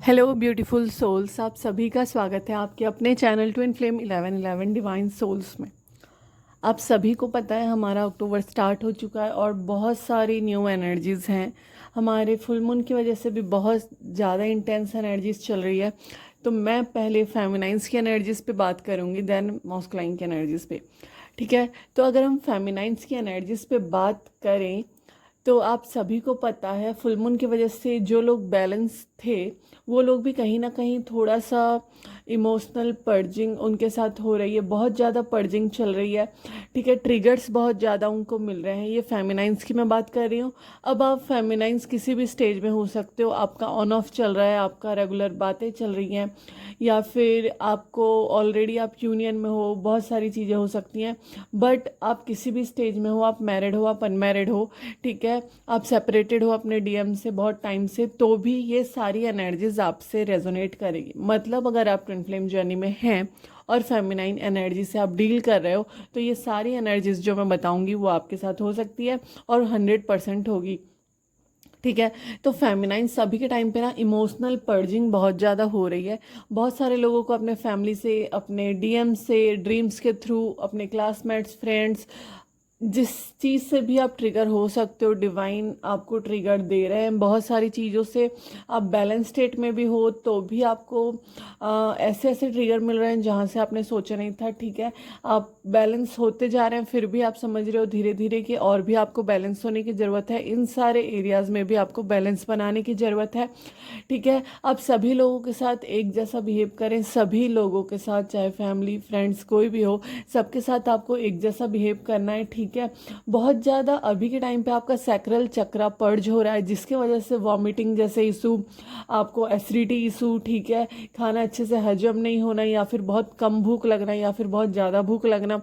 Hello beautiful souls, आप सभी का स्वागत है आपके अपने channel twin flame 1111 divine souls में। आप सभी को पता है हमारा अक्टूबर स्टार्ट हो चुका है और बहुत सारी न्यू एनर्जीज़ हैं। हमारे फुल मून की वजह से भी बहुत ज़्यादा इंटेंस एनर्जीज चल रही है। तो मैं पहले फेमिनाइंस की एनर्जीज़ पे बात करूँगी, देन मॉस्कुलाइन की एनर्जीज़ पे। ठीक है, तो अगर हम फेमिनाइंस की एनर्जीज़ पे बात करें तो आप सभी को पता है फुल मून की वजह से जो लोग बैलेंस थे वो लोग भी कहीं ना कहीं थोड़ा सा इमोशनल पर्जिंग उनके साथ हो रही है, बहुत ज़्यादा पर्जिंग चल रही है। ठीक है, ट्रिगर्स बहुत ज़्यादा उनको मिल रहे हैं। ये फेमिनाइंस की मैं बात कर रही हूँ। अब आप फेमिनाइंस किसी भी स्टेज में हो सकते हो, आपका ऑन ऑफ चल रहा है, आपका रेगुलर बातें चल रही हैं, या फिर आपको ऑलरेडी आप यूनियन में हो, बहुत सारी चीज़ें हो सकती हैं। बट आप किसी भी स्टेज में हो, आप मैरिड हो, आप अनमैरिड हो, ठीक है, आप सेपरेटेड हो अपने डीएम से बहुत टाइम से, तो भी ये सारी एनर्जीज आपसे रेजोनेट करेगी। मतलब अगर आप ट्विन फ्लेम जर्नी में हैं और फेमिनाइन एनर्जी से आप डील कर रहे हो तो ये सारी एनर्जीज जो मैं बताऊंगी वो आपके साथ हो सकती है और 100% होगी। ठीक है, तो फेमिनाइन सभी के टाइम पे ना इमोशनल पर्जिंग बहुत ज़्यादा हो रही है। बहुत सारे लोगों को अपने फैमिली से, अपने डीएम से, ड्रीम्स के थ्रू, अपने क्लासमेट्स, फ्रेंड्स, जिस चीज़ से भी आप ट्रिगर हो सकते हो, डिवाइन आपको ट्रिगर दे रहे हैं बहुत सारी चीज़ों से। आप बैलेंस स्टेट में भी हो तो भी आपको ऐसे ऐसे ट्रिगर मिल रहे हैं जहाँ से आपने सोचा नहीं था। ठीक है, आप बैलेंस होते जा रहे हैं फिर भी आप समझ रहे हो धीरे धीरे कि और भी आपको बैलेंस होने की ज़रूरत है। इन सारे एरियाज़ में भी आपको बैलेंस बनाने की ज़रूरत है। ठीक है, आप सभी लोगों के साथ एक जैसा बिहेव करें, सभी लोगों के साथ, चाहे फैमिली फ्रेंड्स कोई भी हो, सबके साथ आपको एक जैसा बिहेव करना है। ठीक है, बहुत ज़्यादा अभी के टाइम पे आपका सैक्रल चक्रा पर्ज हो रहा है जिसकी वजह से वॉमिटिंग जैसे इशू, आपको एसिडिटी इशू, ठीक है, खाना अच्छे से हजम नहीं होना, या फिर बहुत कम भूख लगना, या फिर बहुत ज़्यादा भूख लगना,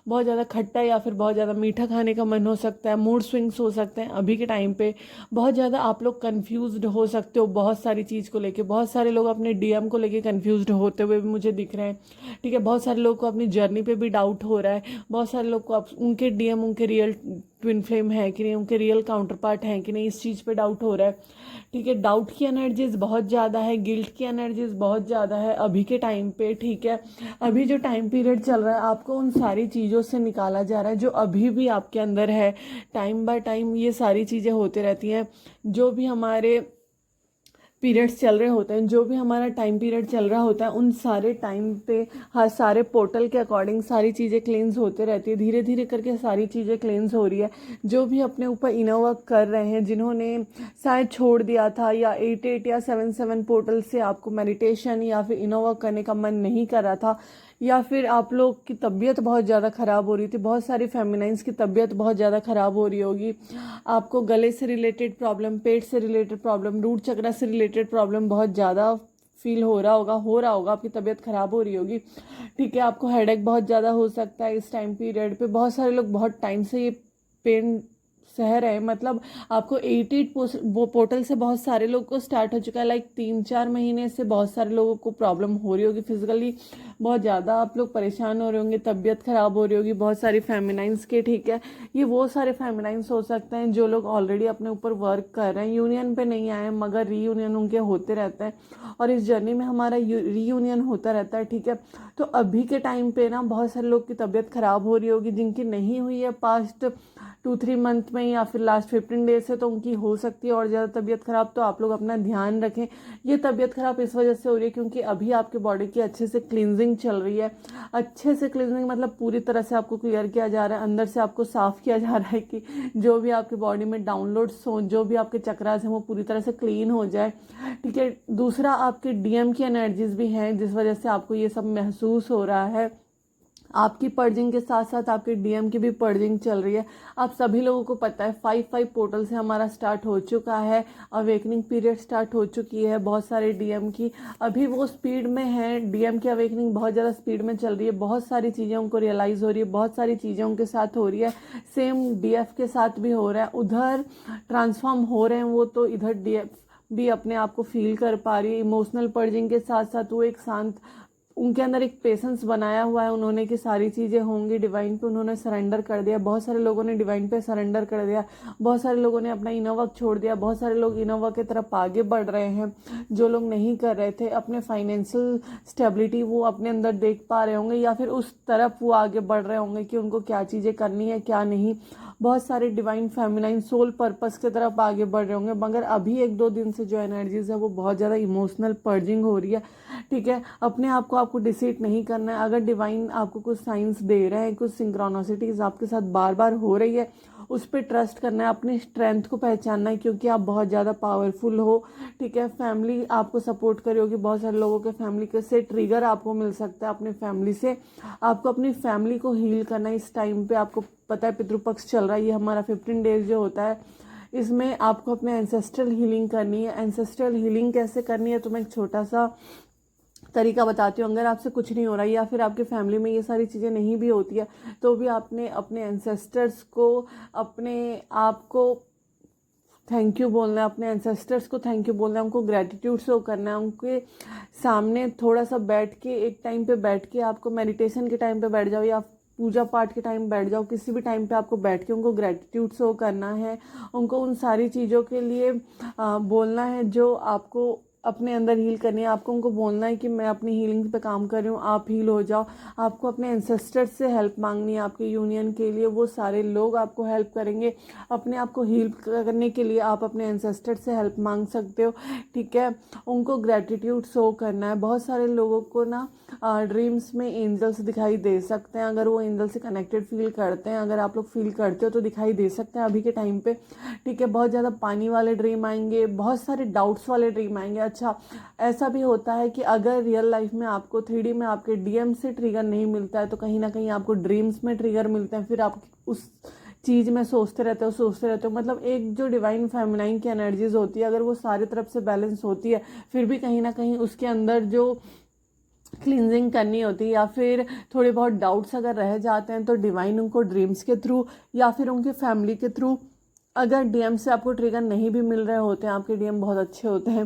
बहुत ज़्यादा खट्टा या फिर बहुत ज़्यादा मीठा खाने का मन हो सकता है, मूड स्विंग्स हो सकते हैं अभी के टाइम पे। बहुत ज़्यादा आप लोग कंफ्यूज्ड हो सकते हो बहुत सारी चीज़ को लेके। बहुत सारे लोग अपने डीएम को लेके कंफ्यूज्ड होते हुए भी मुझे दिख रहे हैं। ठीक है, बहुत सारे लोगों को अपनी जर्नी पे भी डाउट हो रहा है। बहुत सारे लोग को उनके डीएम उनके रियल ट्विन फ्लेम है कि नहीं, उनके रियल काउंटर पार्ट हैं कि नहीं, इस चीज़ पे डाउट हो रहा है। ठीक है, डाउट की एनर्जीज बहुत ज़्यादा है, गिल्ट की एनर्जीज बहुत ज़्यादा है अभी के टाइम पे। ठीक है, अभी जो टाइम पीरियड चल रहा है आपको उन सारी चीज़ों से निकाला जा रहा है जो अभी भी आपके अंदर है। टाइम बाय टाइम ये सारी चीज़ें होती रहती हैं। जो भी हमारे पीरियड्स चल रहे होते हैं, जो भी हमारा टाइम पीरियड चल रहा होता है, उन सारे टाइम पे हर सारे पोर्टल के अकॉर्डिंग सारी चीज़ें क्लेंस होते रहती है। धीरे धीरे करके सारी चीज़ें क्लेंस हो रही है। जो भी अपने ऊपर इनर वर्क कर रहे हैं, जिन्होंने शायद छोड़ दिया था, या 88 या 77 पोर्टल से आपको मेडिटेशन या फिर इनर वर्क करने का मन नहीं कर रहा था, या फिर आप लोग की तबीयत बहुत ज़्यादा ख़राब हो रही थी, बहुत सारी फेमिनाइंस की तबीयत बहुत ज़्यादा ख़राब हो रही होगी, आपको गले से रिलेटेड प्रॉब्लम, पेट से रिलेटेड प्रॉब्लम, रूट चक्र से रिलेटेड प्रॉब्लम बहुत ज़्यादा फील हो रहा होगा, आपकी तबीयत ख़राब हो रही होगी। ठीक है, आपको हेडेक बहुत ज़्यादा हो सकता है इस टाइम पीरियड पे। बहुत सारे लोग बहुत टाइम से ये पेन सह रहे हैं। मतलब आपको 88 वो पोर्टल से बहुत सारे लोग को स्टार्ट हो चुका है, लाइक 3-4 महीने से बहुत सारे लोगों को प्रॉब्लम हो रही होगी फिजिकली, बहुत ज़्यादा आप लोग परेशान हो रहे होंगे, तबीयत ख़राब हो रही होगी बहुत सारी फेमिनाइंस के। ठीक है, ये वो सारे फेमिनाइंस हो सकते हैं जो लोग ऑलरेडी अपने ऊपर वर्क कर रहे हैं, यूनियन पे नहीं आए मगर रीयूनियन उनके होते रहते हैं और इस जर्नी में हमारा रीयूनियन होता रहता है। ठीक है, तो अभी के टाइम पे ना बहुत सारे लोग की तबीयत ख़राब हो रही होगी, जिनकी नहीं हुई है पास्ट 2-3 मंथ में या फिर लास्ट 15 डेज से, तो उनकी हो सकती है और ज़्यादा तबीयत ख़राब। तो आप लोग अपना ध्यान रखें। ये तबीयत ख़राब इस वजह से हो रही है क्योंकि अभी आपके बॉडी की अच्छे से क्लींजिंग चल रही है। अच्छे से क्लींजिंग मतलब पूरी तरह से आपको क्लियर किया जा रहा है, अंदर से आपको साफ़ किया जा रहा है कि जो भी आपके बॉडी में डाउनलोड्स हों, जो भी आपके चक्रास हैं वो पूरी तरह से क्लीन हो जाए। ठीक है, दूसरा आपके डीएम की एनर्जीज भी हैं जिस वजह से आपको ये सब महसूस हो रहा है। आपकी पर्जिंग के साथ साथ आपके डीएम की भी पर्जिंग चल रही है। आप सभी लोगों को पता है 5-5 पोर्टल से हमारा स्टार्ट हो चुका है, अवेकनिंग पीरियड स्टार्ट हो चुकी है बहुत सारे डीएम की। अभी वो स्पीड में है, डीएम की अवेकनिंग बहुत ज़्यादा स्पीड में चल रही है। बहुत सारी चीज़ें उनको रियलाइज़ हो रही है, बहुत सारी चीज़ें उनके साथ हो रही है। सेम डीएफ के साथ भी हो रहा है, उधर ट्रांसफॉर्म हो रहे हैं वो, तो इधर डीएफ भी अपने आप को फील कर पा रही है। इमोशनल पर्जिंग के साथ साथ वो एक शांत उनके अंदर एक पेशेंस बनाया हुआ है उन्होंने कि सारी चीज़ें होंगी, डिवाइन पे उन्होंने सरेंडर कर दिया। बहुत सारे लोगों ने डिवाइन पे सरेंडर कर दिया, बहुत सारे लोगों ने अपना इनर वर्क छोड़ दिया, बहुत सारे लोग इनर वर्क की तरफ आगे बढ़ रहे हैं। जो लोग नहीं कर रहे थे अपने फाइनेंशियल स्टेबिलिटी वो अपने अंदर देख पा रहे होंगे, या फिर उस तरफ वो आगे बढ़ रहे होंगे कि उनको क्या चीज़ें करनी है क्या नहीं। बहुत सारे डिवाइन फेमिनाइन सोल पर्पस की तरफ आगे बढ़ रहे होंगे। मगर अभी 1-2 दिन से जो एनर्जीज है वो बहुत ज़्यादा इमोशनल पर्जिंग हो रही है, ठीक है। अपने आप को आपको डिसीट नहीं करना है। अगर डिवाइन आपको कुछ साइंस दे रहे हैं, कुछ सिंक्रोनोसिटीज आपके साथ बार बार हो रही है, उस पर ट्रस्ट करना है, अपनी स्ट्रेंथ को पहचानना है, क्योंकि आप बहुत ज़्यादा पावरफुल हो, ठीक है। फैमिली आपको सपोर्ट करी होगी, बहुत सारे लोगों के फैमिली से ट्रिगर आपको मिल सकता है। अपने फैमिली से आपको अपनी फैमिली को हील करना है इस टाइम पे। आपको पता है पितृपक्ष चल रहा है, ये हमारा 15 डेज जो होता है, इसमें आपको अपने एंसेस्ट्रल हीलिंग करनी है। एंसेस्ट्रल हीलिंग कैसे करनी है तो मैं एक छोटा सा तरीका बताती हूँ। अगर आपसे कुछ नहीं हो रहा है या फिर आपके फैमिली में ये सारी चीज़ें नहीं भी होती है, तो भी आपने अपने एंसेस्टर्स को, अपने आप को थैंक यू बोलना है, अपने एंसेस्टर्स को थैंक यू बोलना है, उनको ग्रेटिट्यूड शो करना है। उनके सामने थोड़ा सा बैठ के, एक टाइम पे बैठ के, आपको मेडिटेशन के टाइम पे बैठ जाओ या पूजा पाठ के टाइम बैठ जाओ, किसी भी टाइम पे आपको बैठ के उनको ग्रेटिट्यूड शो करना है। उनको उन सारी चीज़ों के लिए बोलना है जो आपको अपने अंदर हील करनी है। आपको उनको बोलना है कि मैं अपनी हीलिंग पे काम कर रही हूँ, आप हील हो जाओ। आपको अपने एंसेस्टर्स से हेल्प मांगनी है आपके यूनियन के लिए, वो सारे लोग आपको हेल्प करेंगे। अपने आप को हील करने के लिए आप अपने एंसेस्टर्स से हेल्प मांग सकते हो, ठीक है। उनको ग्रेटिट्यूड शो करना है। बहुत सारे लोगों को ना ड्रीम्स में एंजल्स दिखाई दे सकते हैं, अगर वो एंजल से कनेक्टेड फील करते हैं, अगर आप लोग फील करते हो तो दिखाई दे सकते हैं अभी के टाइम पे, ठीक है। बहुत ज़्यादा पानी वाले ड्रीम आएंगे, बहुत सारे डाउट्स वाले ड्रीम आएंगे। अच्छा, ऐसा भी होता है कि अगर रियल लाइफ में आपको 3D में आपके डीएम से ट्रिगर नहीं मिलता है, तो कहीं ना कहीं आपको ड्रीम्स में ट्रिगर मिलते हैं। फिर आप उस चीज़ में सोचते रहते हो। मतलब एक जो डिवाइन फेमिनाइन की एनर्जीज होती है, अगर वो सारी तरफ से बैलेंस होती है, फिर भी कहीं ना कहीं उसके अंदर जो क्लिनजिंग करनी होती है या फिर थोड़े बहुत डाउट्स अगर रह जाते हैं, तो डिवाइन उनको ड्रीम्स के थ्रू या फिर उनके फैमिली के थ्रू, अगर डीएम से आपको ट्रिगर नहीं भी मिल रहे होते हैं, आपके डीएम बहुत अच्छे होते हैं,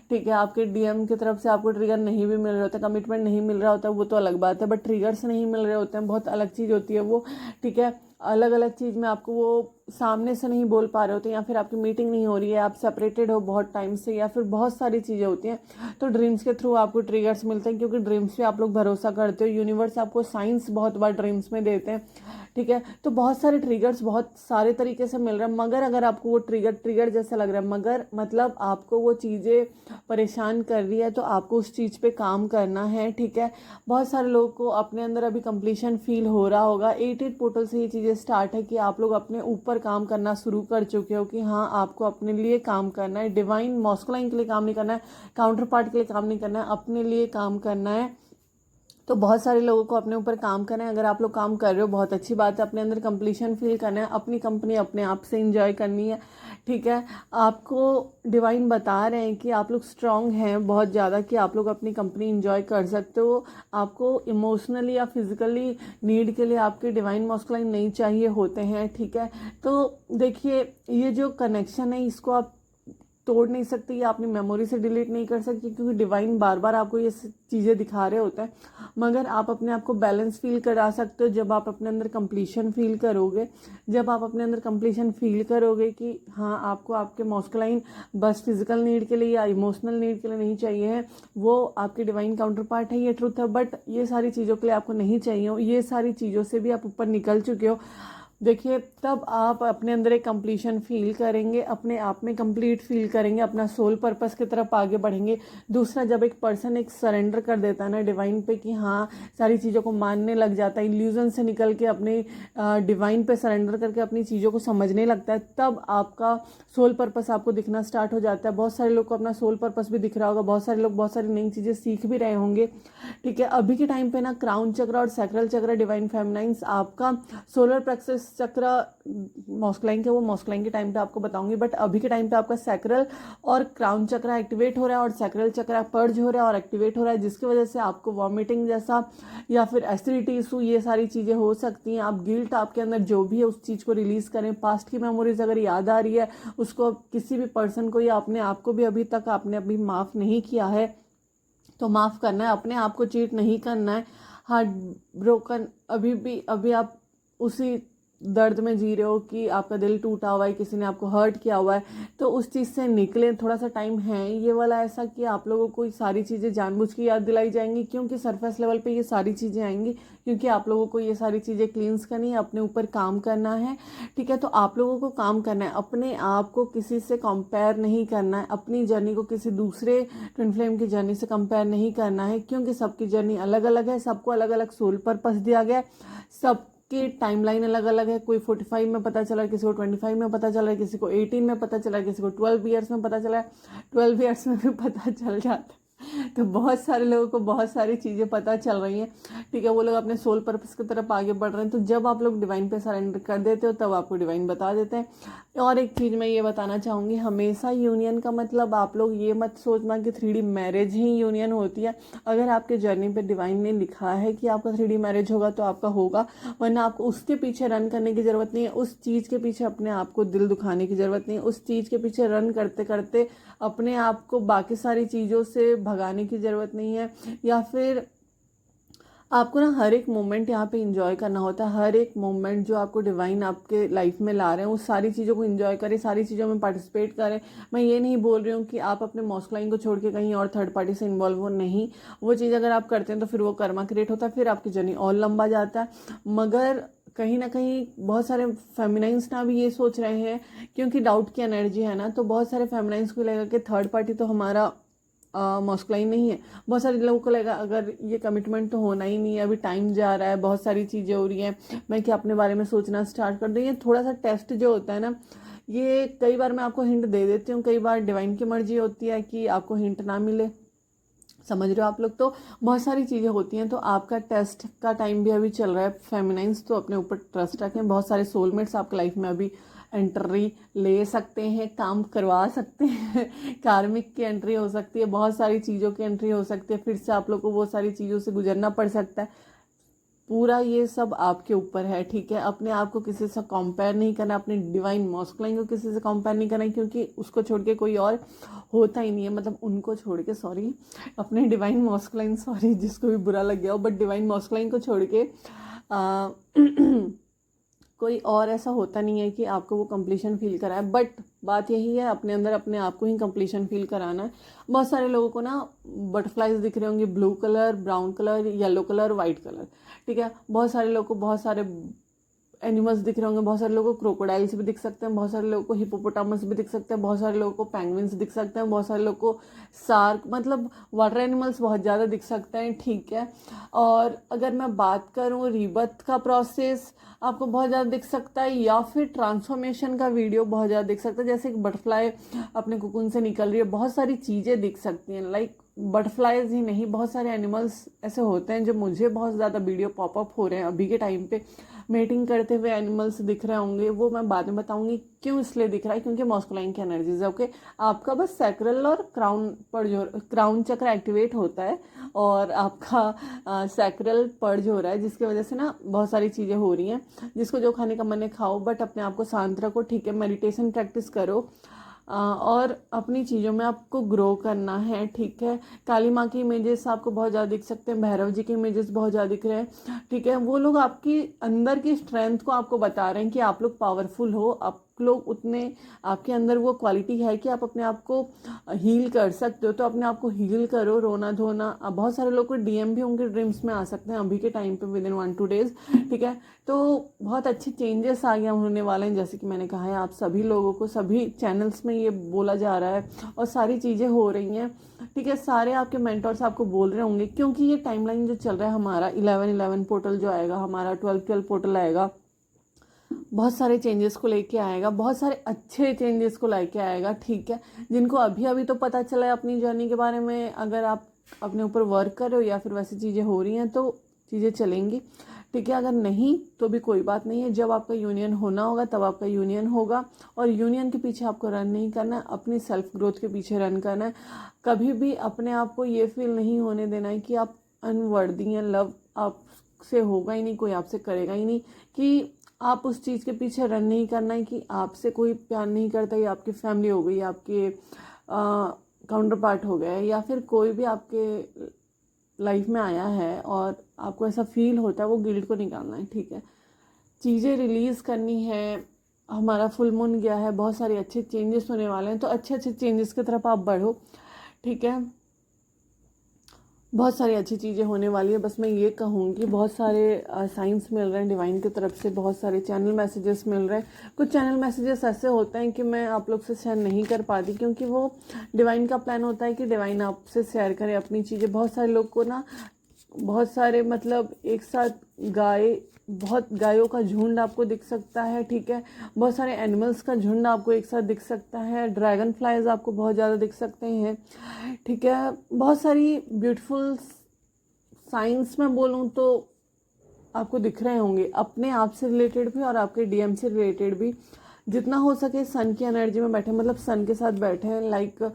ठीक है, आपके डीएम की तरफ से आपको ट्रिगर नहीं भी मिल रहे होते, कमिटमेंट नहीं मिल रहा होता, वो तो अलग बात है, बट ट्रिगर्स नहीं मिल रहे होते हैं, बहुत अलग चीज़ होती है वो, ठीक है। अलग अलग चीज़ में आपको वो सामने से नहीं बोल पा रहे होते, या फिर आपकी मीटिंग नहीं हो रही है, आप सेपरेटेड हो बहुत टाइम से, या फिर बहुत सारी चीज़ें होती हैं, तो ड्रीम्स के थ्रू आपको ट्रिगर्स मिलते हैं, क्योंकि ड्रीम्स पे आप लोग भरोसा करते हो। यूनिवर्स आपको साइंस बहुत बार ड्रीम्स में देते हैं, ठीक है। तो बहुत सारे ट्रिगर्स बहुत सारे तरीके से मिल रहे हैं, मगर अगर आपको वो ट्रिगर जैसा लग रहा है, मगर मतलब आपको वो चीज़ें परेशान कर रही है, तो आपको उस चीज़ पे काम करना है, ठीक है। बहुत सारे लोगों को अपने अंदर अभी कंप्लीशन फील हो रहा होगा। 8 पोर्टल से ये चीज़ें स्टार्ट है कि आप लोग अपने ऊपर काम करना शुरू कर चुके हो, कि हाँ आपको अपने लिए काम करना है। डिवाइन मॉस्कुलाइन के लिए काम नहीं करना है, काउंटर पार्ट के लिए काम नहीं करना है, अपने लिए काम करना है। तो बहुत सारे लोगों को अपने ऊपर काम करना है। अगर आप लोग काम कर रहे हो बहुत अच्छी बात है, अपने अंदर कंप्लीशन फील करना है, अपनी कंपनी अपने आप से इंजॉय करनी है, ठीक है। आपको डिवाइन बता रहे हैं कि आप लोग स्ट्रांग हैं बहुत ज़्यादा, कि आप लोग अपनी कंपनी इंजॉय कर सकते हो। आपको इमोशनली या फिजिकली नीड के लिए आपके डिवाइन मॉस्कुलाइन नहीं चाहिए होते हैं, ठीक है। तो देखिए, ये जो कनेक्शन है इसको आप तोड़ नहीं सकते या अपनी मेमोरी से डिलीट नहीं कर सकते, क्योंकि डिवाइन बार बार आपको ये चीज़ें दिखा रहे होते हैं। मगर आप अपने आप को बैलेंस फील करा सकते हो जब आप अपने अंदर कंप्लीशन फील करोगे। जब आप अपने अंदर कंप्लीशन फील करोगे कि हाँ आपको आपके मॉस्कुलाइन बस फिजिकल नीड के लिए या इमोशनल नीड के लिए नहीं चाहिए है, वो आपके डिवाइन काउंटर पार्ट है, ये ट्रुथ है। बट ये सारी चीज़ों के लिए आपको नहीं चाहिए हो, ये सारी चीज़ों से भी आप ऊपर निकल चुके हो। देखिए, तब आप अपने अंदर एक कंप्लीशन फील करेंगे, अपने आप में कंप्लीट फील करेंगे, अपना सोल पर्पस की तरफ आगे बढ़ेंगे। दूसरा, जब एक पर्सन एक सरेंडर कर देता है ना डिवाइन पे, कि हाँ सारी चीज़ों को मानने लग जाता है, इल्यूजन से निकल के अपने डिवाइन पे सरेंडर करके अपनी चीज़ों को समझने लगता है, तब आपका सोल पर्पस आपको दिखना स्टार्ट हो जाता है। बहुत सारे लोग को अपना सोल पर्पस भी दिख रहा होगा, बहुत सारे लोग बहुत सारी नई चीज़ें सीख भी रहे होंगे, ठीक है। अभी के टाइम पे ना क्राउन चक्र और सैक्रल चक्र डिवाइन फेमिनाइंस आपका सोलर प्लेक्सस चक्र मॉस्कुलाइन के, वो मॉस्कुलाइन के टाइम पे आपको बताऊंगी, बट अभी के टाइम पे आपका सैक्रल और क्राउन चक्र एक्टिवेट हो रहा है और सैक्रल चक्र पर्ज हो रहा है और एक्टिवेट हो रहा है, जिसकी वजह से आपको वॉमिटिंग जैसा या फिर एसिडिटी इशू ये सारी चीज़ें हो सकती हैं। आप गिल्ट आपके अंदर जो भी है उस चीज़ को रिलीज करें। पास्ट की मेमोरीज अगर याद आ रही है, उसको किसी भी पर्सन को या अपने आप को भी अभी तक आपने अभी माफ़ नहीं किया है, तो माफ़ करना है, अपने आप को चीट नहीं करना है। हार्ट ब्रोकन अभी आप उसी दर्द में जी रहे हो कि आपका दिल टूटा हुआ है, किसी ने आपको हर्ट किया हुआ है, तो उस चीज़ से निकले, थोड़ा सा टाइम है ये वाला ऐसा कि आप लोगों को सारी चीज़ें जानबूझ के याद दिलाई जाएंगी, क्योंकि सरफेस लेवल पे ये सारी चीज़ें आएंगी, क्योंकि आप लोगों को ये सारी चीज़ें क्लींस करनी है, अपने ऊपर काम करना है, ठीक है। तो आप लोगों को काम करना है, अपने आप को किसी से कंपेयर नहीं करना है, अपनी जर्नी को किसी दूसरे ट्विन फ्लेम की जर्नी से कंपेयर नहीं करना है, क्योंकि सबकी जर्नी अलग अलग है, सबको अलग अलग सोल पर्पस दिया गया है, सब की टाइमलाइन अलग अलग है। कोई 45 में पता चला, किसी को 25 में पता चला, किसी को 18 में पता चला, किसी को 12 ईयर्स में पता चला, 12 ईयर्स में भी पता चल जाता है। तो बहुत सारे लोगों को बहुत सारी चीज़ें पता चल रही हैं, ठीक है। वो लोग अपने सोल पर्पस की तरफ आगे बढ़ रहे हैं। तो जब आप लोग डिवाइन पे सरेंडर कर देते हो तब आपको डिवाइन बता देते हैं। और एक चीज़ मैं ये बताना चाहूँगी, हमेशा यूनियन का मतलब आप लोग ये मत सोचना कि 3D मैरिज ही यूनियन होती है। अगर आपके जर्नी पे डिवाइन ने लिखा है कि आपका 3D मैरिज होगा तो आपका होगा, वरना आपको उसके पीछे रन करने की ज़रूरत नहीं है, उस चीज़ के पीछे अपने आप को दिल दुखाने की ज़रूरत नहीं है, उस चीज़ के पीछे रन करते करते अपने आप को बाकी सारी चीज़ों से भगाने की ज़रूरत नहीं है। या फिर आपको ना हर एक मोमेंट यहाँ पे इंजॉय करना होता है, हर एक मोमेंट जो आपको डिवाइन आपके लाइफ में ला रहे हैं उस सारी चीज़ों को इंजॉय करें, सारी चीज़ों में पार्टिसिपेट करें। मैं ये नहीं बोल रही हूँ कि आप अपने मॉस्कुलाइन को छोड़ के कहीं और थर्ड पार्टी से इन्वॉल्व हो, नहीं। वो चीज़ अगर आप करते हैं तो फिर वो कर्मा क्रिएट होता है, फिर आपकी जर्नी और लंबा जाता है। मगर कहीं ना कहीं बहुत सारे फेमिनाइंस ना भी ये सोच रहे हैं, क्योंकि डाउट की एनर्जी है ना, तो बहुत सारे फेमिनाइंस को लगेगा कि थर्ड पार्टी तो हमारा मॉस्कुलाइन नहीं है। बहुत सारे लोगों को लगेगा अगर ये कमिटमेंट तो होना ही नहीं है, अभी टाइम जा रहा है, बहुत सारी चीज़ें हो रही हैं, मैं क्या अपने बारे में सोचना स्टार्ट कर दूँ। ये थोड़ा सा टेस्ट जो होता है ना, ये कई बार मैं आपको हिंट दे देती हूँ, कई बार डिवाइन की मर्जी होती है कि आपको हिंट ना मिले, समझ रहे हो आप लोग। तो बहुत सारी चीज़ें होती हैं, तो आपका टेस्ट का टाइम भी अभी चल रहा है फेमिनाइंस, तो अपने ऊपर ट्रस्ट रखें। बहुत सारे सोलमेट्स आपके लाइफ में अभी एंट्री ले सकते हैं, काम करवा सकते हैं कार्मिक की एंट्री हो सकती है, बहुत सारी चीज़ों की एंट्री हो सकती है, फिर से आप लोग को वो सारी चीज़ों से गुजरना पड़ सकता है। पूरा ये सब आपके ऊपर है, ठीक है। अपने आप को किसी से कंपेयर नहीं करना, अपने डिवाइन मॉस्कुलाइन को किसी से कंपेयर नहीं करना, क्योंकि उसको छोड़ के कोई और होता ही नहीं है। मतलब उनको छोड़ के, सॉरी, अपने डिवाइन मॉस्कुलाइन, सॉरी जिसको भी बुरा लग गया हो, बट डिवाइन मॉस्कुलाइन को छोड़ के कोई और ऐसा होता नहीं है कि आपको वो कंप्लीशन फील कराए। बट बात यही है, अपने अंदर अपने आप को ही कंप्लीशन फील कराना है। बहुत सारे लोगों को ना बटरफ्लाइज दिख रहे होंगे, blue colour, brown colour, yellow colour, white colour, ठीक है। बहुत सारे लोगों को बहुत सारे एनिमल्स दिख रहे होंगे, बहुत सारे लोगों को क्रोकोडाइल्स भी दिख सकते हैं, बहुत सारे लोगों को हिपोपोटामस भी दिख सकते हैं, बहुत सारे लोगों को पेंगुइन्स दिख सकते हैं, बहुत सारे लोगों को शार्क, मतलब वाटर एनिमल्स बहुत ज़्यादा दिख सकते हैं, ठीक है। और अगर मैं बात करूँ रीबर्थ का प्रोसेस आपको बहुत ज़्यादा दिख सकता है, या फिर ट्रांसफॉर्मेशन का वीडियो बहुत ज़्यादा दिख सकता है, जैसे एक बटरफ्लाई अपने कुकुन से निकल रही है, बहुत सारी चीज़ें दिख सकती हैं। लाइक बटरफ्लाइज ही नहीं, बहुत सारे एनिमल्स ऐसे होते हैं जो मुझे बहुत ज़्यादा वीडियो पॉपअप हो रहे हैं अभी के टाइम पे, मेटिंग करते हुए एनिमल्स दिख रहे होंगे, वो मैं बाद में बताऊंगी क्यों इसलिए दिख रहा है, क्योंकि मॉस्कुलाइन की एनर्जीज है, ओके। आपका बस सैक्रल और क्राउन पर जो क्राउन चक्र एक्टिवेट होता है, और आपका सैक्रल पर्ज हो रहा है, जिसकी वजह से ना बहुत सारी चीज़ें हो रही हैं। जिसको जो खाने का मन है खाओ, बट अपने आप को शांत रखो, ठीक है। मेडिटेशन प्रैक्टिस करो, और अपनी चीज़ों में आपको ग्रो करना है, ठीक है। काली माँ की इमेजेस आपको बहुत ज़्यादा दिख सकते हैं, भैरव जी के इमेजेस बहुत ज़्यादा दिख रहे हैं, ठीक है। वो लोग आपकी अंदर की स्ट्रेंथ को आपको बता रहे हैं कि आप लोग पावरफुल हो, आप लोग उतने, आपके अंदर वो क्वालिटी है कि आप अपने आप को हील कर सकते हो, तो अपने आप को हील करो। रोना धोना, बहुत सारे लोग को डीएम भी उनके ड्रीम्स में आ सकते हैं अभी के टाइम पे, विद इन 1-2 डेज, ठीक है। तो बहुत अच्छे चेंजेस आ गया होने वाले हैं, जैसे कि मैंने कहा है, आप सभी लोगों को सभी चैनल्स में ये बोला जा रहा है, और सारी चीज़ें हो रही हैं, ठीक है। सारे आपके मेंटर्स आपको बोल रहे होंगे, क्योंकि ये टाइमलाइन जो चल रहा है हमारा 11-11 पोर्टल जो आएगा, हमारा 12-12 पोर्टल आएगा, बहुत सारे चेंजेस को लेके आएगा, बहुत सारे अच्छे चेंजेस को लेके आएगा, ठीक है। जिनको अभी अभी तो पता चला है अपनी जर्नी के बारे में, अगर आप अपने ऊपर वर्क कर रहे हो या फिर वैसी चीज़ें हो रही हैं तो चीज़ें चलेंगी, ठीक है। अगर नहीं तो भी कोई बात नहीं है, जब आपका यूनियन होना होगा तब आपका यूनियन होगा, और यूनियन के पीछे आपको रन नहीं करना है, अपनी सेल्फ ग्रोथ के पीछे रन करना है। कभी भी अपने आप को ये फील नहीं होने देना है कि आप अनवर्दी हैं, लव आपसे होगा ही नहीं, कोई आपसे करेगा ही नहीं, कि आप उस चीज़ के पीछे रन नहीं करना है कि आपसे कोई प्यार नहीं करता, या आपकी फैमिली हो गई, आपके काउंटर पार्ट हो गया है, या फिर कोई भी आपके लाइफ में आया है और आपको ऐसा फील होता है, वो गिल्ट को निकालना है, ठीक है। चीज़ें रिलीज़ करनी है। हमारा फुल मून गया है, बहुत सारे अच्छे चेंजेस होने वाले हैं, तो अच्छे अच्छे चेंजेस की तरफ आप बढ़ो, ठीक है। बहुत सारी अच्छी चीज़ें होने वाली है। बस मैं ये कहूँगी, बहुत सारे साइंस मिल रहे हैं डिवाइन की तरफ से, बहुत सारे चैनल मैसेजेस मिल रहे हैं। कुछ चैनल मैसेजेस ऐसे होते हैं कि मैं आप लोग से शेयर नहीं कर पाती, क्योंकि वो डिवाइन का प्लान होता है कि डिवाइन आपसे शेयर करे अपनी चीज़ें। बहुत सारे लोग को ना, बहुत सारे मतलब एक साथ बहुत गायों का झुंड आपको दिख सकता है, ठीक है। बहुत सारे एनिमल्स का झुंड आपको एक साथ दिख सकता है। ड्रैगन फ्लाइज आपको बहुत ज़्यादा दिख सकते हैं, ठीक है। बहुत सारी ब्यूटीफुल साइंस में बोलूँ तो आपको दिख रहे होंगे, अपने आप से रिलेटेड भी और आपके डीएम से रिलेटेड भी। जितना हो सके सन की एनर्जी में बैठे, मतलब सन के साथ बैठे, लाइक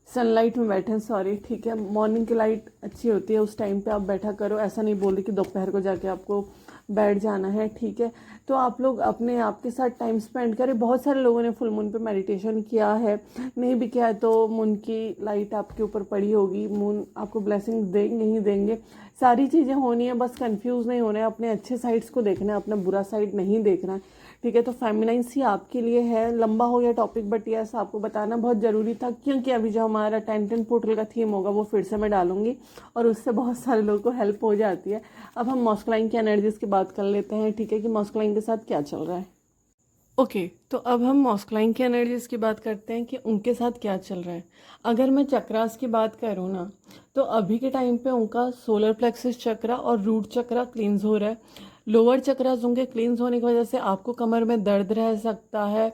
सनलाइट में बैठे, सॉरी, ठीक है। मॉर्निंग की लाइट अच्छी होती है, उस टाइम पे आप बैठा करो। ऐसा नहीं बोल रही कि दोपहर को जाके आपको बैठ जाना है, ठीक है। तो आप लोग अपने आप के साथ टाइम स्पेंड करें। बहुत सारे लोगों ने फुल मून पे मेडिटेशन किया है, नहीं भी किया है तो मून की लाइट आपके ऊपर पड़ी होगी। मून आपको ब्लेसिंग देंगे ही देंगे। सारी चीज़ें होनी है, बस कंफ्यूज नहीं होना है, अपने अच्छे साइड्स को देखना है, अपना बुरा साइड नहीं देखना है, ठीक है। तो फेमिनाइंस ही आपके लिए है। लंबा हो गया टॉपिक, बट यस आपको बताना बहुत ज़रूरी था, क्योंकि अभी जो हमारा 10-10 पोर्टल का थीम होगा वो फिर से मैं डालूंगी, और उससे बहुत सारे लोगों को हेल्प हो जाती है। अब हम मॉस्कुलाइन की एनर्जीज की बात कर लेते हैं, ठीक है, कि मॉस्कुलाइन के साथ क्या चल रहा है। ओके, तो अब हम मॉस्कुलाइन की एनर्जीज की बात करते हैं कि उनके साथ क्या चल रहा है। अगर मैं चक्रास की बात करूँ ना, तो अभी के टाइम पे उनका सोलर प्लेक्सस चक्रा और रूट चक्रा क्लींस हो रहा है। लोअर चक्रास उनके क्लींस होने की वजह से आपको कमर में दर्द रह सकता है।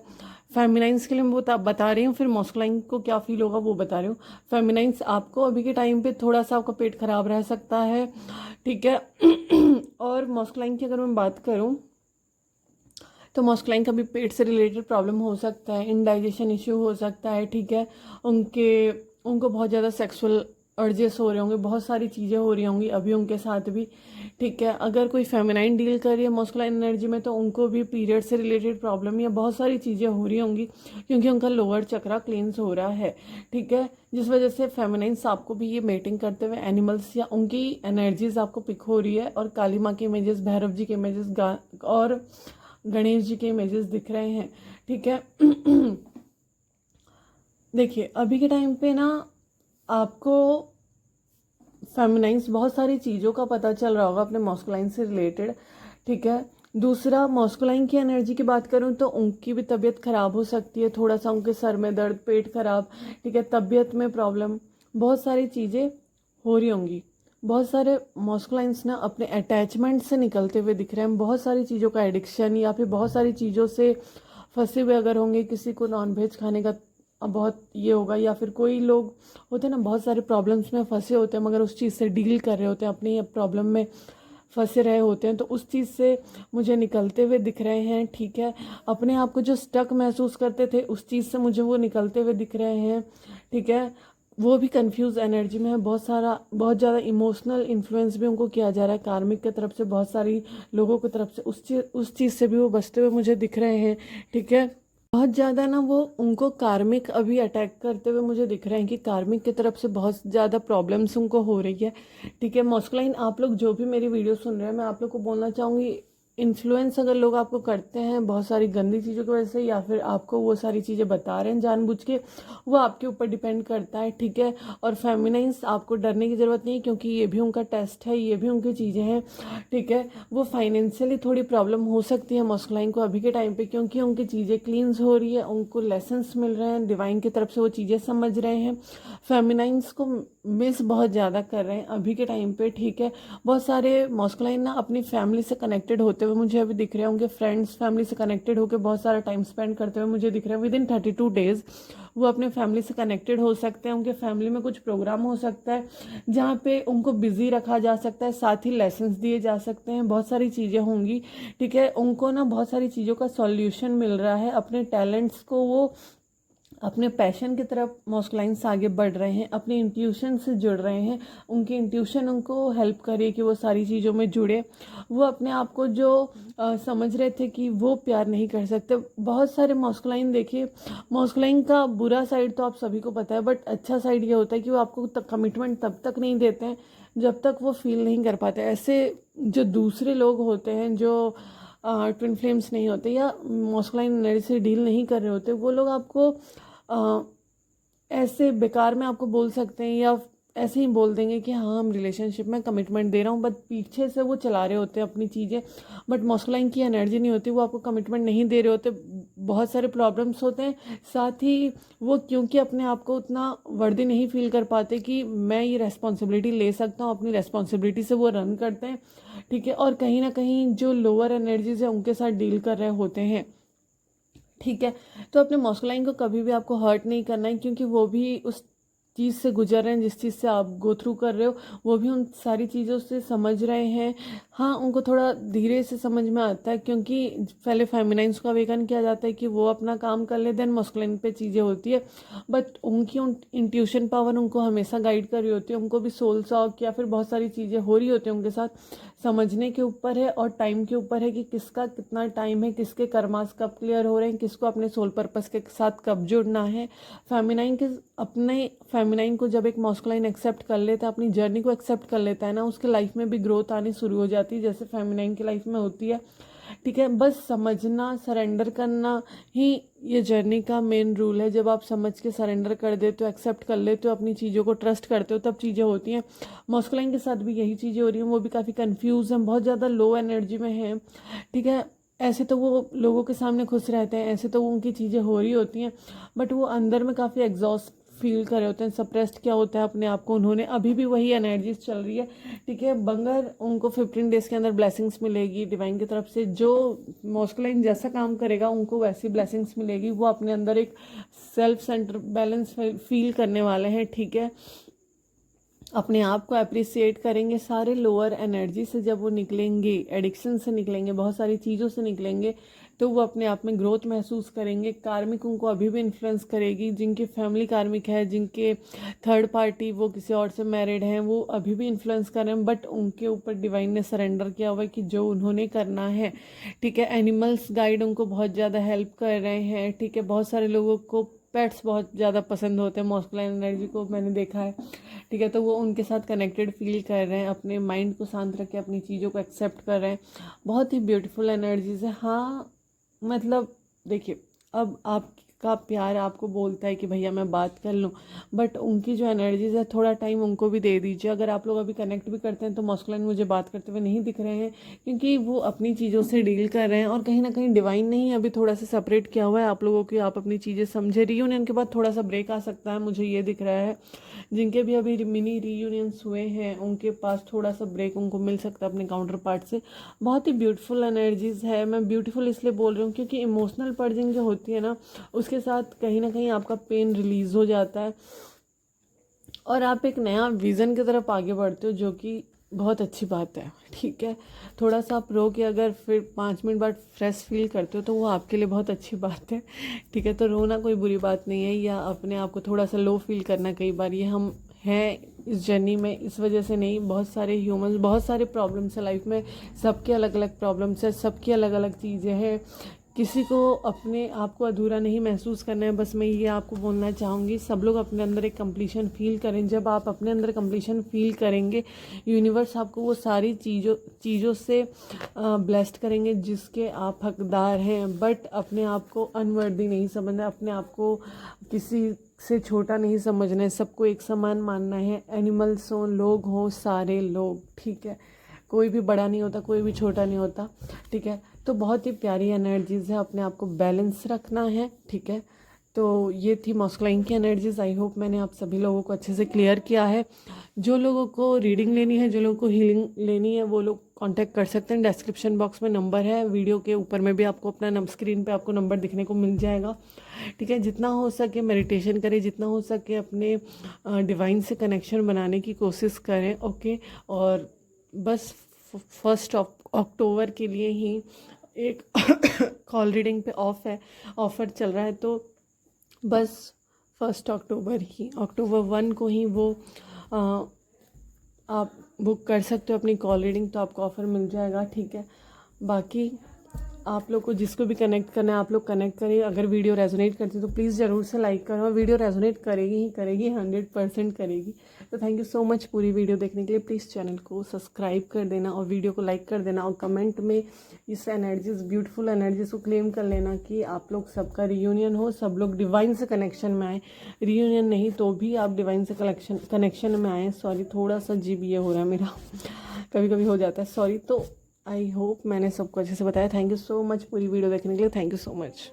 फेमिनाइंस के लिए मैं बता रही हूँ, फिर मॉस्कुलाइन को क्या फील होगा वो बता रही हूँ। फेमिनाइंस आपको अभी के टाइम पे थोड़ा सा आपका पेट खराब रह सकता है, ठीक है। और मॉस्कुलाइन की अगर मैं बात करूँ, तो मॉस्कुलाइन का भी पेट से रिलेटेड प्रॉब्लम हो सकता है, इनडाइजेशन इश्यू हो सकता है, ठीक है। उनको बहुत ज़्यादा सेक्सुअल अर्जेस हो रहे होंगे, बहुत सारी चीज़ें हो रही होंगी अभी उनके साथ भी, ठीक है। अगर कोई फेमिनाइन डील कर रही है मॉस्कुलाइन एनर्जी में, तो उनको भी पीरियड से रिलेटेड प्रॉब्लम या बहुत सारी चीज़ें हो रही होंगी, क्योंकि उनका लोअर चक्रा क्लींस हो रहा है, ठीक है। जिस वजह से फेमिनाइंस आपको भी ये मेटिंग करते हुए एनिमल्स या उनकी एनर्जीज आपको पिक हो रही है, और काली माँ की इमेजेस, भैरव जी के इमेजेस और गणेश जी के इमेजेस दिख रहे हैं, ठीक है। देखिए अभी के टाइम पे ना आपको फेमिनाइंस बहुत सारी चीज़ों का पता चल रहा होगा अपने मॉस्कुलाइन से रिलेटेड, ठीक है। दूसरा, मॉस्कुलाइन की एनर्जी की बात करूं तो उनकी भी तबीयत खराब हो सकती है, थोड़ा सा उनके सर में दर्द, पेट खराब, ठीक है, तबीयत में प्रॉब्लम, बहुत सारी चीज़ें हो रही होंगी। बहुत सारे मॉस्कुलाइंस ना अपने अटैचमेंट से निकलते हुए दिख रहे हैं, बहुत सारी चीज़ों का एडिक्शन या फिर बहुत सारी चीज़ों से फंसे हुए अगर होंगे। किसी को नॉनवेज खाने का बहुत ये होगा, या फिर कोई लोग होते हैं ना बहुत सारे प्रॉब्लम्स में फंसे होते हैं, मगर उस चीज़ से डील कर रहे होते हैं, अपनी प्रॉब्लम में फंसे रहे होते हैं, तो उस चीज़ से मुझे निकलते हुए दिख रहे हैं, ठीक है। अपने आप को जो स्टक महसूस करते थे उस चीज़ से मुझे वो निकलते हुए दिख रहे हैं, ठीक है। वो भी कंफ्यूज एनर्जी में है, बहुत ज़्यादा इमोशनल इन्फ्लुएंस भी उनको किया जा रहा है कार्मिक की तरफ से, बहुत सारी लोगों की तरफ से। उस चीज़ से भी वो बचते हुए मुझे दिख रहे हैं, ठीक है। बहुत ज़्यादा ना वो उनको कार्मिक अभी अटैक करते हुए मुझे दिख रहे हैं, कि कार्मिक की तरफ से बहुत ज़्यादा प्रॉब्लम्स उनको हो रही है, ठीक है। मॉस्कुलाइन आप लोग जो भी मेरी वीडियो सुन रहे हैं, मैं आप लोग को बोलना चाहूँगी, इन्फ्लुएंस अगर लोग आपको करते हैं बहुत सारी गंदी चीज़ों की वजह से, या फिर आपको वो सारी चीज़ें बता रहे हैं जानबूझ के, वो आपके ऊपर डिपेंड करता है, ठीक है। और फेमिनाइंस आपको डरने की ज़रूरत नहीं है, क्योंकि ये भी उनका टेस्ट है, ये भी उनकी चीज़ें हैं, ठीक है। वो फाइनेंशियली थोड़ी प्रॉब्लम हो सकती है मॉस्कुलाइन को अभी के टाइम पे, क्योंकि उनकी चीज़ें क्लींस हो रही है, उनको लेसन्स मिल रहे हैं डिवाइन की तरफ से, वो चीज़ें समझ रहे हैं। फेमिनाइंस को मिस बहुत ज़्यादा कर रहे हैं अभी के टाइम पे, ठीक है। बहुत सारे मॉस्कुलाइन ना अपनी फैमिली से कनेक्टेड होते हुए मुझे अभी दिख रहे हैं, उनके फ्रेंड्स फैमिली से कनेक्टेड होकर बहुत सारा टाइम स्पेंड करते हुए मुझे दिख रहे हैं। विदिन 32 डेज वो अपने फैमिली से कनेक्टेड हो सकते हैं। उनके फैमिली में कुछ प्रोग्राम हो सकता है जहाँ पे उनको बिजी रखा जा सकता है, साथ ही लेसन्स दिए जा सकते हैं, बहुत सारी चीज़ें होंगी, ठीक है। उनको ना बहुत सारी चीज़ों का सॉल्यूशन मिल रहा है, अपने टैलेंट्स को वो अपने पैशन की तरफ मॉस्कुलाइन्स आगे बढ़ रहे हैं, अपने इंट्यूशन से जुड़ रहे हैं, उनकी इंट्यूशन उनको हेल्प करे कि वो सारी चीज़ों में जुड़े। वो अपने आप को जो समझ रहे थे कि वो प्यार नहीं कर सकते। बहुत सारे मॉस्कुलाइन, देखिए मॉस्कुलाइन का बुरा साइड तो आप सभी को पता है, बट अच्छा साइड ये होता है कि वो आपको कमिटमेंट तब तक नहीं देते हैं जब तक वो फील नहीं कर पाते। ऐसे जो दूसरे लोग होते हैं जो ट्विन फ्लेम्स नहीं होते या मॉस्कुलाइन एनर्जी से डील नहीं कर रहे होते, वो लोग आपको अ, ऐसे बेकार में आपको बोल सकते हैं या ऐसे ही बोल देंगे कि हाँ हम रिलेशनशिप में कमिटमेंट दे रहा हूँ, बट पीछे से वो चला रहे होते हैं अपनी चीज़ें। बट मॉस्कुलाइन की एनर्जी नहीं होती, वो आपको कमिटमेंट नहीं दे रहे होते। बहुत सारे प्रॉब्लम्स होते हैं, साथ ही वो क्योंकि अपने आप को उतना वर्दी नहीं फील कर पाते कि मैं ये रेस्पॉन्सिबिलिटी ले सकता हूँ, अपनी रेस्पॉन्सिबिलिटी से वो रन करते हैं, ठीक है। और कहीं ना कहीं जो लोअर एनर्जीज है उनके साथ डील कर रहे होते हैं, ठीक है। तो अपने मॉस्कुलाइन को कभी भी आपको हर्ट नहीं करना है, क्योंकि वो भी उस चीज़ से गुजर रहे हैं जिस चीज़ से आप गो थ्रू कर रहे हो। वो भी उन सारी चीज़ों से समझ रहे हैं। हाँ, उनको थोड़ा धीरे से समझ में आता है, क्योंकि पहले फेमिनाइन्स को अवेकन किया जाता है कि वो अपना काम कर ले, देन मॉस्कुलाइन पे चीज़ें होती है। बट उनकी इंट्यूशन पावर उनको हमेशा गाइड कर रही होती है। उनको भी सोल सॉक या फिर बहुत सारी चीज़ें हो रही होती हैं उनके साथ। समझने के ऊपर है और टाइम के ऊपर है कि किसका कितना टाइम है, किसके कर्मास कब क्लियर हो रहे हैं, किसको अपने सोल पर्पस के साथ कब जुड़ना है। फेमिनाइन के अपने फेमिनाइन को जब एक मॉस्कुलाइन एक्सेप्ट कर लेता है, अपनी जर्नी को एक्सेप्ट कर लेता है ना, उसके लाइफ में भी ग्रोथ आनी शुरू हो जाती है जैसे फेमिनाइन की लाइफ में होती है, ठीक है। बस समझना, सरेंडर करना ही ये जर्नी का मेन रूल है। जब आप समझ के सरेंडर कर देते हो, एक्सेप्ट कर लेते हो, अपनी चीज़ों को ट्रस्ट करते हो, तब चीज़ें होती हैं। मॉस्कुलाइन के साथ भी यही चीज़ें हो रही हैं। वो भी काफ़ी कंफ्यूज हैं, बहुत ज़्यादा लो एनर्जी में हैं, ठीक है। ऐसे तो वो लोगों के सामने खुश रहते हैं, ऐसे तो वो उनकी चीज़ें हो रही होती हैं, बट वो अंदर में काफ़ी एग्जॉस्ट फील कर रहे होते हैं, सप्रेस्ड क्या होता है अपने आप को उन्होंने। अभी भी वही एनर्जीज चल रही है, ठीक है। मगर उनको 15 डेज के अंदर ब्लेसिंग्स मिलेगी डिवाइन की तरफ से। जो मॉस्कुलाइन जैसा काम करेगा उनको वैसी ब्लेसिंग्स मिलेगी। वो अपने अंदर एक सेल्फ सेंटर बैलेंस फील करने वाले हैं, ठीक है। अपने आप को अप्रिसिएट करेंगे। सारे लोअर एनर्जी से जब वो निकलेंगे, एडिक्शन से निकलेंगे, बहुत सारी चीज़ों से निकलेंगे, तो वो अपने आप में ग्रोथ महसूस करेंगे। कार्मिक उनको अभी भी इन्फ्लुएंस करेगी। जिनके फैमिली कार्मिक है, जिनके थर्ड पार्टी वो किसी और से मैरिड हैं, वो अभी भी इन्फ्लुएंस कर रहे हैं, बट उनके ऊपर डिवाइन ने सरेंडर किया हुआ है कि जो उन्होंने करना है, ठीक है। एनिमल्स गाइड उनको बहुत ज़्यादा हेल्प कर रहे हैं, ठीक है। बहुत सारे लोगों को पेट्स बहुत ज़्यादा पसंद होते हैं, मॉस्कुलाइन एनर्जी को मैंने देखा है, ठीक है। तो वो उनके साथ कनेक्टेड फील कर रहे हैं, अपने माइंड को शांत रख के अपनी चीज़ों को एक्सेप्ट कर रहे हैं। बहुत ही ब्यूटीफुल एनर्जीज है। हाँ, मतलब देखिए, अब आपका प्यार आपको बोलता है कि भैया मैं बात कर लूँ, बट उनकी जो एनर्जीज है थोड़ा टाइम उनको भी दे दीजिए। अगर आप लोग अभी कनेक्ट भी करते हैं तो मॉस्कुलाइन मुझे बात करते हुए नहीं दिख रहे हैं, क्योंकि वो अपनी चीज़ों से डील कर रहे हैं। और कहीं ना कहीं डिवाइन ने ही अभी थोड़ा सा सेपरेट किया हुआ है आप लोगों की, आप अपनी चीज़ें समझे। रीयूनियन के बाद थोड़ा सा ब्रेक आ सकता है, मुझे ये दिख रहा है। जिनके भी अभी मिनी रीयूनियंस हुए हैं उनके पास थोड़ा सा ब्रेक उनको मिल सकता है अपने काउंटर पार्ट से। बहुत ही ब्यूटीफुल एनर्जीज है। मैं ब्यूटीफुल इसलिए बोल रही हूँ क्योंकि इमोशनल पर्जिंग जो होती है ना, उसके साथ कहीं ना कहीं आपका पेन रिलीज हो जाता है और आप एक नया विज़न की तरफ आगे बढ़ते हो, जो कि बहुत अच्छी बात है, ठीक है। थोड़ा सा आप रो के अगर फिर 5 मिनट बाद फ्रेश फील करते हो तो वो आपके लिए बहुत अच्छी बात है, ठीक है। तो रोना कोई बुरी बात नहीं है, या अपने आप को थोड़ा सा लो फील करना, कई बार ये हम हैं इस जर्नी में इस वजह से नहीं। बहुत सारे ह्यूमंस, बहुत सारे प्रॉब्लम्स है लाइफ में, सबके अलग अलग प्रॉब्लम्स है, सबकी अलग अलग चीज़ें हैं। किसी को अपने आप को अधूरा नहीं महसूस करना है। बस मैं ये आपको बोलना चाहूँगी, सब लोग अपने अंदर एक कंप्लीशन फील करें। जब आप अपने अंदर कंप्लीशन फील करेंगे, यूनिवर्स आपको वो सारी चीज़ों से ब्लेस्ड करेंगे जिसके आप हकदार हैं। बट अपने आप को अनवर्दी नहीं समझना, अपने आप को किसी से छोटा नहीं समझना है, सबको एक समान मानना है। एनिमल्स हों, लोग हों, सारे लोग, ठीक है। कोई भी बड़ा नहीं होता, कोई भी छोटा नहीं होता, ठीक है। तो बहुत ही प्यारी एनर्जीज़ है, अपने आप को बैलेंस रखना है, ठीक है। तो ये थी मॉस्कुलाइन की एनर्जीज़। आई होप मैंने आप सभी लोगों को अच्छे से क्लियर किया है। जो लोगों को रीडिंग लेनी है, जो लोगों को हीलिंग लेनी है, वो लोग कांटेक्ट कर सकते हैं। डिस्क्रिप्शन बॉक्स में नंबर है, वीडियो के ऊपर में भी आपको अपना स्क्रीन पे आपको नंबर दिखने को मिल जाएगा, ठीक है। जितना हो सके मेडिटेशन करें, जितना हो सके अपने डिवाइन से कनेक्शन बनाने की कोशिश करें, ओके। और बस 1 अक्टूबर के लिए ही एक कॉल रीडिंग पे ऑफ है, ऑफ़र चल रहा है, तो बस 1 अक्टूबर ही, October 1 को ही वो आप बुक कर सकते हो अपनी कॉल रीडिंग, तो आपको ऑफ़र मिल जाएगा, ठीक है। बाकी आप लोग को जिसको भी कनेक्ट करना है आप लोग कनेक्ट करिए। अगर वीडियो रेजोनेट करती है तो प्लीज़ ज़रूर से लाइक करो, और वीडियो रेजोनेट करेगी ही करेगी, 100% करेगी। तो थैंक यू सो मच पूरी वीडियो देखने के लिए। प्लीज़ चैनल को सब्सक्राइब कर देना और वीडियो को लाइक कर देना, और कमेंट में इस एनर्जीज, ब्यूटीफुल एनर्जीज को क्लेम कर लेना कि आप लोग सबका रियूनियन हो, सब लोग डिवाइन से कनेक्शन में आए। रियूनियन नहीं तो भी आप डिवाइन से कनेक्शन में आए। सॉरी, थोड़ा सा जीभ ये हो रहा है मेरा, कभी कभी हो जाता है, सॉरी। तो आई होप मैंने सबको अच्छे से बताया। थैंक यू सो मच पूरी वीडियो देखने के लिए। Thank you so much.